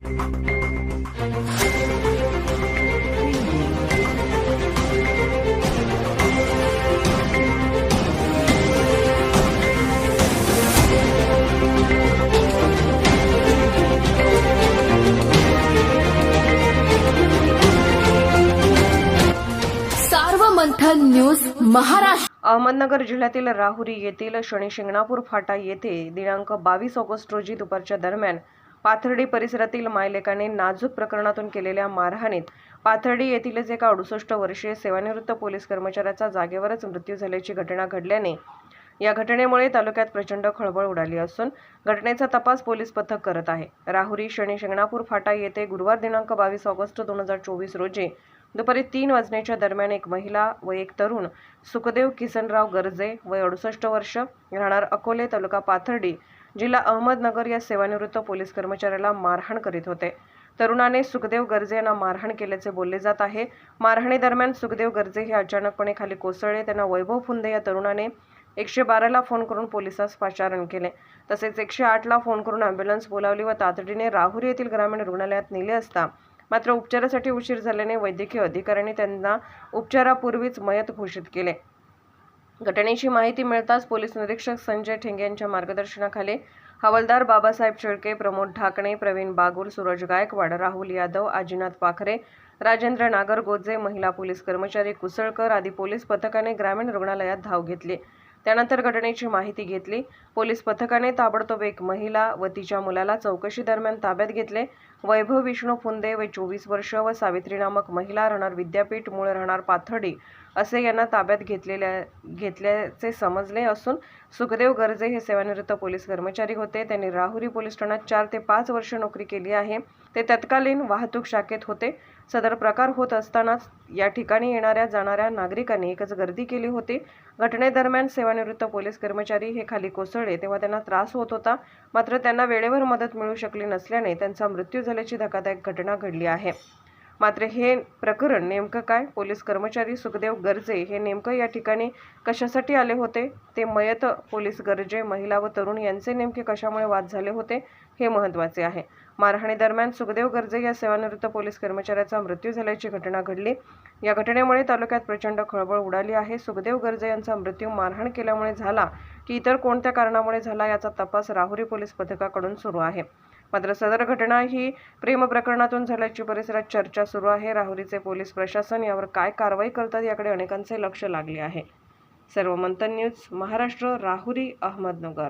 मंथन news Maharashtra. Ahmednagar जिल्ह्यातील राहुरी येथील शनी शिंगणापूर फाटा येथे दिनांक 22 ऑगस्ट रोजी दुपारच्या दरम्यान पाथर्डी परिसरातील मायलेकाने नाजूक प्रकरणातून केलेल्या मारहाणीत पाथर्डी येथीलच एका 68 वर्षीय सेवानिवृत्त पोलीस कर्मचाऱ्याचा जागेवरच मृत्यू झाल्याची घटना घडल्याने या घटनेमुळे तालुक्यात प्रचंड खळबळ उडाली असून घटनेचा तपास पोलीस पथक करत आहे। राहुरी शनी शिंगणापूर फाटा येथे गुरुवार दिनांक 22 ऑगस्ट 2024 रोजी दुपारी 3 वाजण्याच्या दरम्यान एक महिला व एक तरुण सुखदेव किसनराव गर्जे वय 68 वर्ष राहणार अकोले तालुका पाथर्डी जिल्हा अहमदनगर या सेवानिवृत्त पोलीस कर्मचाऱ्याला मारहाण करीत होते। तरुणाने सुखदेव गर्जे यांना मारहाण केल्याचे बोलले जात आहे। मारहाणी दरम्यान सुखदेव गर्जे हे अचानकपणे खाली कोसळले। त्यांना वैभव फुंदे या तरुणाने 112 ला फोन करून पोलिसास पाचारण केले। तसेच 108 ला फोन करून ॲम्ब्युलन्स बोलावली व तातडीने राहुरी येथील ग्रामीण रुग्णालयात नेले असता मात्र उपचारासाठी उशीर झाल्याने वैद्यकीय अधिकाऱ्यांनी त्यांना उपचारापूर्वीच मयत घोषित केले। घटनेची माहिती मिळताच पोलीस निरीक्षक संजय ठेंगे यांच्या मार्गदर्शनाखाली हवालदार बाबासाहेब शेळके, प्रमोद ढाकणे, प्रवीण बागुल, सूरज गायकवाड, राहुल यादव, आजीनाथ पाखरे, राजेंद्र नागरगोजे, महिला पोलीस कर्मचारी कुसळकर आदी पोलीस पथकाने ग्रामीण रुग्णालयात धाव घेतली। त्यानंतर घटनेची माहिती घेतली। पोलीस पथकाने ताबडतोब एक महिला व तिच्या मुलाला चौकशी दरम्यान ताब्यात घेतले। वैभव विष्णू फुंदे वय 24 वर्ष व सावित्री नामक महिला राहणार विद्यापीठ मूळ राहणार पाथर्डी असे यांना ताब्यात घेतल्याचे समजले असून सुखदेव गर्जे हे सेवानिवृत्त पोलीस कर्मचारी होते। त्यांनी राहुरी पोलीस ठाण्यात 4 ते 5 वर्ष नोकरी केली आहे। ते तत्कालीन वाहतूक शाखेत होते। सदर प्रकार होत असतानाच या ठिकाणी येणाऱ्या जाणाऱ्या नागरिकांनी एकच गर्दी केली होती। घटनेदरम्यान सेवानिवृत्त पोलीस कर्मचारी हे खाली कोसळले तेव्हा त्यांना त्रास होत होता, मात्र त्यांना वेळेवर मदत मिळू शकली नसल्याने त्यांचा मृत्यू झाल्याची धक्कादायक घटना घडली आहे। मात्र हे प्रकरण नेमकं काय, पोलीस कर्मचारी सुखदेव गर्जे हे नेमकं या ठिकाणी कशासाठी आले होते, ते मयत पोलीस गर्जे महिला व तरुण यांचे नेमके कशामुळे वाद झाले होते हे महत्त्वाचे आहे। मारहाणी दरम्यान सुखदेव गर्जे या सेवानिवृत्त पोलीस कर्मचाऱ्याचा मृत्यू झाल्याची घटना घडली। या घटनेमुळे तालुक्यात प्रचंड खळबळ उडाली आहे। सुखदेव गर्जे यांचा मृत्यू मारहाण केल्यामुळे झाला की इतर कोणत्या कारणामुळे झाला याचा तपास राहुरी पोलीस पथकाकडून सुरू आहे। मात्र सदर घटना ही प्रेम प्रकरणातून झाल्याची परिसरात चर्चा सुरू आहे। राहुरीचे पोलीस प्रशासन यावर काय कारवाई करतात याकडे अनेकांचे लक्ष लागले आहे। सर्व मंथन न्यूज महाराष्ट्र, राहुरी, अहमदनगर।